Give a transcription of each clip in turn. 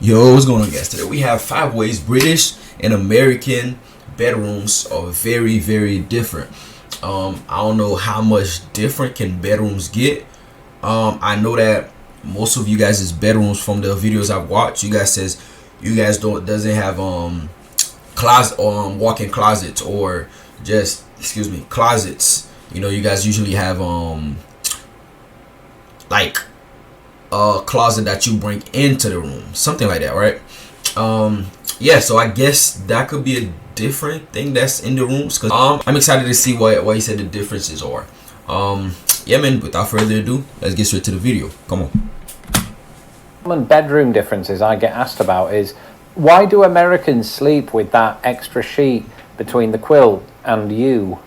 Yo, what's going on, guys? Today we have 5 ways British and American bedrooms are very different. I don't know how much different can bedrooms get. I know that most of you guys' bedrooms from the videos I've watched, you guys says you guys doesn't have closet walk-in closets, or just closets. You know, you guys usually have like a closet that you bring into the room, something like that, right? Yeah, so I guess that could be a different thing that's in the rooms, because I'm excited to see what he said the differences are. Yeah, man, without further ado, let's get straight to the video. Come on. Common bedroom differences I get asked about is, why do Americans sleep with that extra sheet between the quilt and you?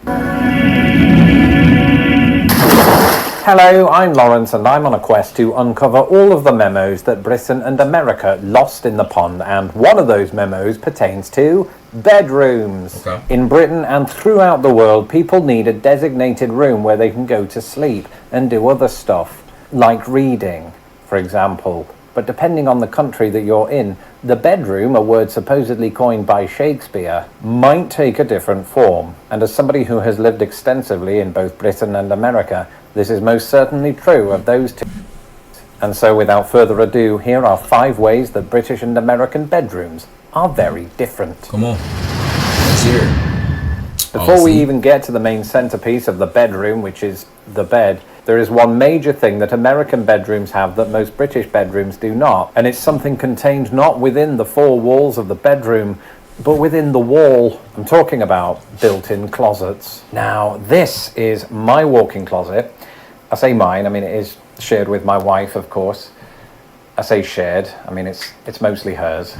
Hello, I'm Lawrence, and I'm on a quest to uncover all of the memos that Britain and America lost in the pond, and one of those memos pertains to bedrooms. Okay. In Britain and throughout the world, people need a designated room where they can go to sleep and do other stuff, like reading, for example. But depending on the country that you're in, the bedroom, a word supposedly coined by Shakespeare, might take a different form. And as somebody who has lived extensively in both Britain and America, this is most certainly true of those two. And so without further ado, here are 5 ways that British and American bedrooms are very different. Come on, let's hear it. Before we even get to the main centerpiece of the bedroom, which is the bed, there is one major thing that American bedrooms have that most British bedrooms do not, and it's something contained not within the 4 walls of the bedroom, but within the wall. I'm talking about built-in closets. Now, this is my walk-in closet. I say mine, I mean it is shared with my wife, of course. I say shared, I mean it's mostly hers.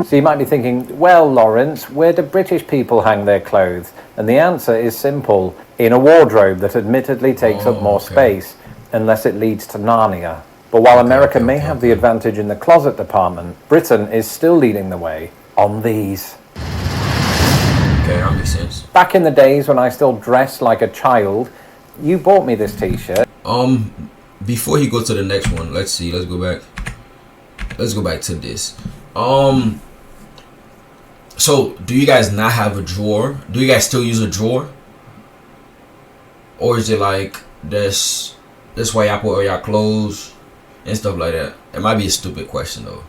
So you might be thinking, well, Lawrence, where do British people hang their clothes? And the answer is simple: in a wardrobe that admittedly takes up more space, unless it leads to Narnia. But while America may have the advantage in the closet department, Britain is still leading the way on these. Okay, that makes sense. Back in the days when I still dressed like a child, you bought me this t-shirt. Before he go to the next one, let's see, let's go back to this. So do you guys not have a drawer? Do you guys still use a drawer? Or is it like this why y'all put all y'all clothes and stuff like that? It might be a stupid question though.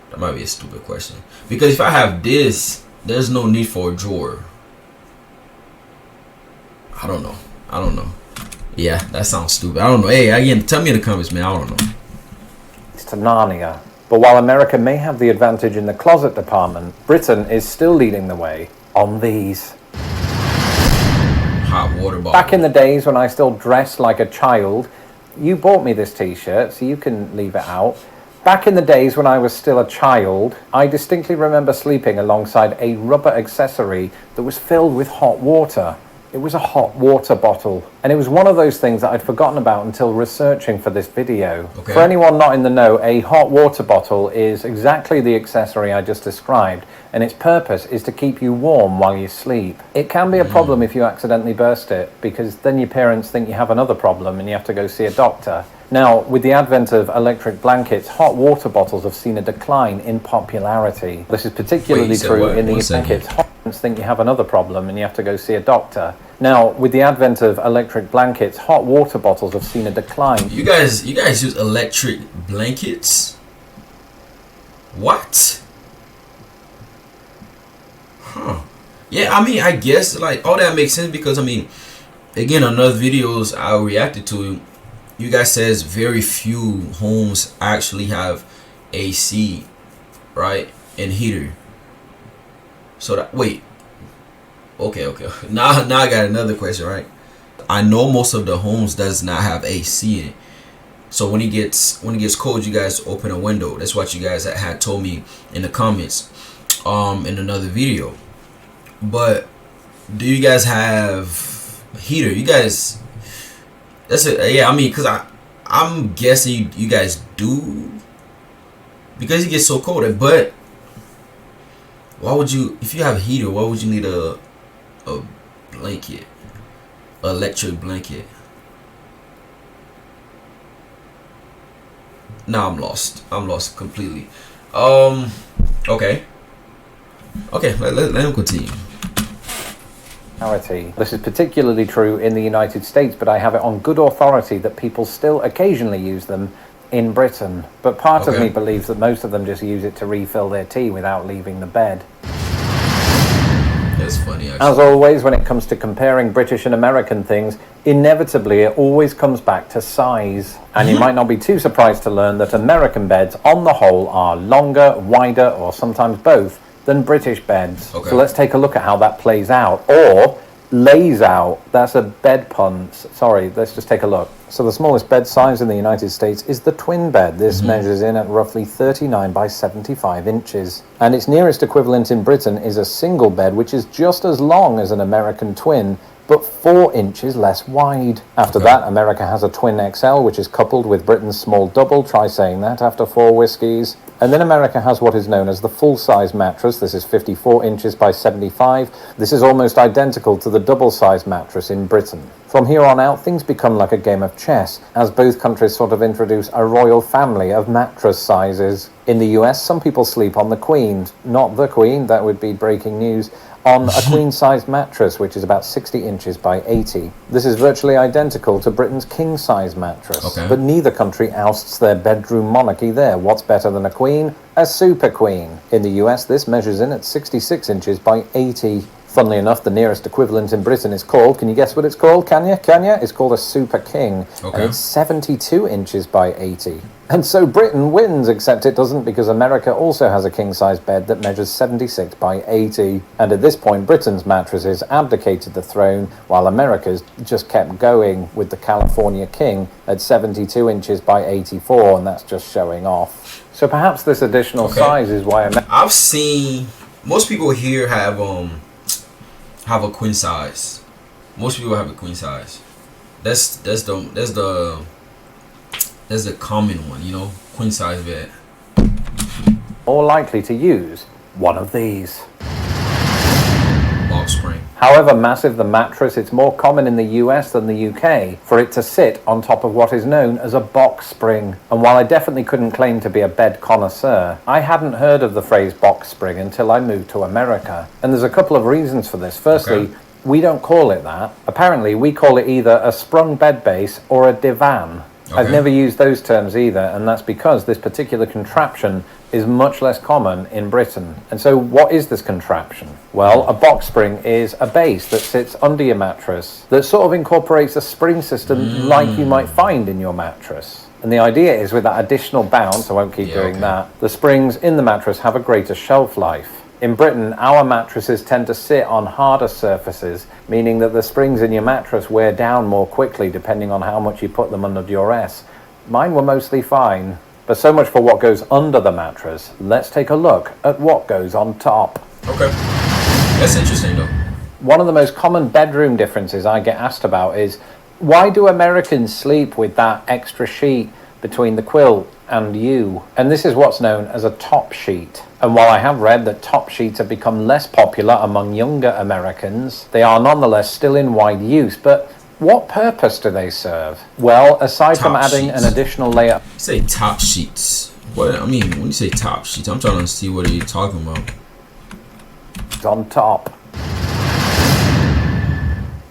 That might be a stupid question. Because if I have this, there's no need for a drawer. I don't know. Yeah, that sounds stupid. I don't know. Hey, again, tell me in the comments, man. I don't know. It's to Narnia. But while America may have the advantage in the closet department, Britain is still leading the way on these. Hot water bottle. Back in the days when I still dressed like a child, you bought me this t-shirt, so you can leave it out. Back in the days when I was still a child, I distinctly remember sleeping alongside a rubber accessory that was filled with hot water. It was a hot water bottle, and it was one of those things that I'd forgotten about until researching for this video. Okay. For anyone not in the know, a hot water bottle is exactly the accessory I just described, and its purpose is to keep you warm while you sleep. It can be a problem if you accidentally burst it, because then your parents think you have another problem and you have to go see a doctor. Now, with the advent of electric blankets, hot water bottles have seen a decline in popularity. This is particularly true in the blankets. Think you have another problem and you have to go see a doctor. Now, with the advent of electric blankets, hot water bottles have seen a decline. You guys use electric blankets? What? Huh. Yeah, I mean, I guess like all that makes sense, because I mean, again, on other videos I reacted to, you guys says very few homes actually have AC, right, and heater. So that, wait, okay. Now I got another question, right? I know most of the homes does not have AC in it. So when it gets cold, you guys open a window. That's what you guys had told me in the comments, in another video. But do you guys have heater? You guys, that's it. Yeah, I mean, cause I'm guessing you guys do, because it gets so cold. But why would you, if you have a heater, why would you need a blanket, electric blanket? Now I'm lost completely. Okay. Okay, let him continue. This is particularly true in the United States, but I have it on good authority that people still occasionally use them in Britain. But part of me believes that most of them just use it to refill their tea without leaving the bed. That's funny, actually. As always, when it comes to comparing British and American things, inevitably it always comes back to size. And you might not be too surprised to learn that American beds, on the whole, are longer, wider, or sometimes both, than British beds. Okay. So let's take a look at how that plays out, or lays out. That's a bed pun. Sorry, let's just take a look. So the smallest bed size in the United States is the twin bed. This measures in at roughly 39 by 75 inches. And its nearest equivalent in Britain is a single bed, which is just as long as an American twin, but 4 inches less wide. After that, America has a twin XL, which is coupled with Britain's small double. Try saying that after 4 whiskies. And then America has what is known as the full-size mattress. This is 54 inches by 75. This is almost identical to the double-size mattress in Britain. From here on out, things become like a game of chess, as both countries sort of introduce a royal family of mattress sizes. In the US, some people sleep on the Queen, not the Queen, that would be breaking news, on a queen-sized mattress, which is about 60 inches by 80. This is virtually identical to Britain's king-size mattress, but neither country ousts their bedroom monarchy there. What's better than a queen? A super queen. In the US, this measures in at 66 inches by 80. Funnily enough, the nearest equivalent in Britain is called, can you guess what it's called? Can you? It's called a super king, and it's 72 inches by 80. And so Britain wins, except it doesn't, because America also has a king-size bed that measures 76 by 80. And at this point, Britain's mattresses abdicated the throne, while America's just kept going with the California king at 72 inches by 84, and that's just showing off. So perhaps this additional size is why I've seen most people here have a queen size. Most people have a queen size. That's the common one, you know, queen size bed. More likely to use one of these. Box spring. However massive the mattress, it's more common in the US than the UK for it to sit on top of what is known as a box spring. And while I definitely couldn't claim to be a bed connoisseur, I hadn't heard of the phrase box spring until I moved to America. And there's a couple of reasons for this. Firstly, we don't call it that. Apparently, we call it either a sprung bed base or a divan. I've never used those terms either, and that's because this particular contraption is much less common in Britain. And so what is this contraption? Well, a box spring is a base that sits under your mattress that sort of incorporates a spring system like you might find in your mattress. And the idea is, with that additional bounce, I won't keep doing that, the springs in the mattress have a greater shelf life. In Britain, our mattresses tend to sit on harder surfaces, meaning that the springs in your mattress wear down more quickly depending on how much you put them under duress. Mine were mostly fine. But so much for what goes under the mattress. Let's take a look at what goes on top. Okay. That's interesting though. One of the most common bedroom differences I get asked about is, why do Americans sleep with that extra sheet between the quilt and you? And this is what's known as a top sheet. And while I have read that top sheets have become less popular among younger Americans, they are nonetheless still in wide use. But what purpose do they serve? Well, aside from adding an additional layer... You say top sheets. What I mean, when you say top sheets, I'm trying to see what you're talking about. On top.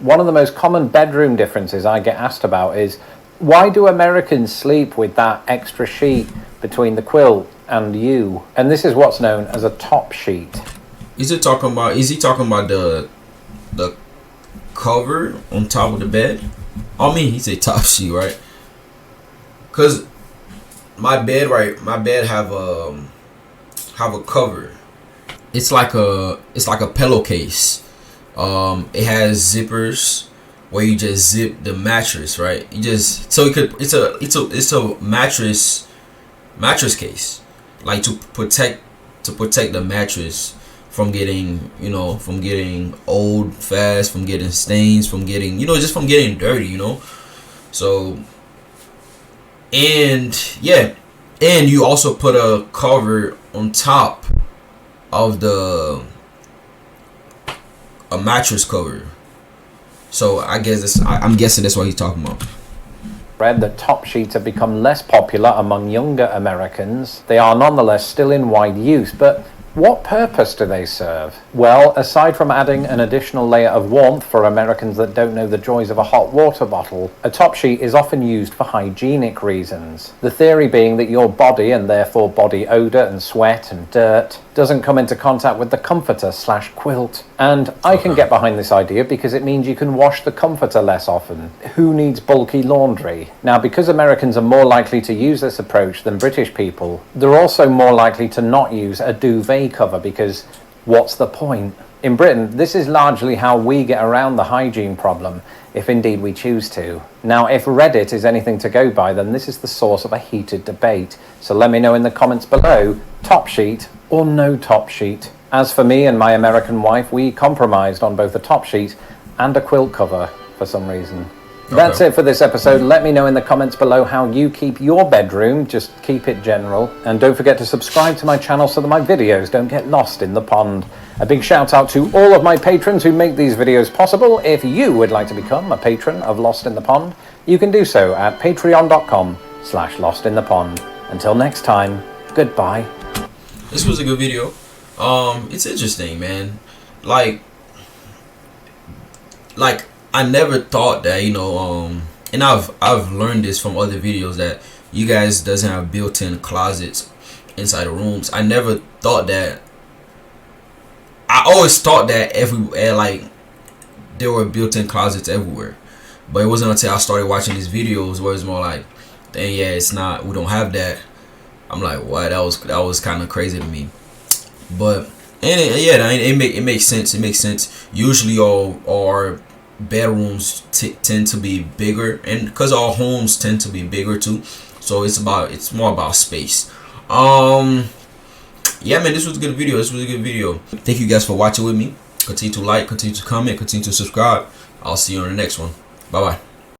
One of the most common bedroom differences I get asked about is, why do Americans sleep with that extra sheet between the quilt and you? And this is what's known as a top sheet. Is he talking about the cover on top of the bed? I mean, he said top sheet, right? Cause my bed have a cover. It's like a pillowcase. It has zippers where you just zip the mattress, right? You just it's a mattress case, like to protect the mattress from getting old fast, from getting stains, from getting just from getting dirty, So and you also put a cover on top of a mattress cover. So I guess I'm guessing that's what he's talking about. Read that top sheets have become less popular among younger Americans. They are nonetheless still in wide use, but what purpose do they serve? Well, aside from adding an additional layer of warmth for Americans that don't know the joys of a hot water bottle, a top sheet is often used for hygienic reasons. The theory being that your body, and therefore body odor and sweat and dirt, doesn't come into contact with the comforter/quilt. And I can get behind this idea because it means you can wash the comforter less often. Who needs bulky laundry? Now, because Americans are more likely to use this approach than British people, they're also more likely to not use a duvet cover because what's the point? In Britain, this is largely how we get around the hygiene problem, if indeed we choose to. Now, if Reddit is anything to go by, then this is the source of a heated debate. So let me know in the comments below, top sheet or no top sheet. As for me and my American wife, we compromised on both a top sheet and a quilt cover for some reason. That's it for this episode. Let me know in the comments below how you keep your bedroom. Just keep it general. And don't forget to subscribe to my channel so that my videos don't get lost in the pond. A big shout out to all of my patrons who make these videos possible. If you would like to become a patron of Lost in the Pond, you can do so at patreon.com/lostinthepond. Until next time, goodbye. This was a good video. It's interesting, man. Like I never thought that, you know, and I've learned this from other videos that you guys doesn't have built-in closets inside the rooms. I never thought that. I always thought that everywhere, like, there were built-in closets everywhere, but it wasn't until I started watching these videos where it's more like, dang, yeah, it's not, we don't have that. I'm like, what? That was kind of crazy to me. But it makes sense. It makes sense. Usually our bedrooms tend to be bigger, and because our homes tend to be bigger too, so it's more about space. Yeah, man, this was a good video. Thank you guys for watching with me. Continue to like, continue to comment, continue to subscribe. I'll see you on the next one. Bye bye.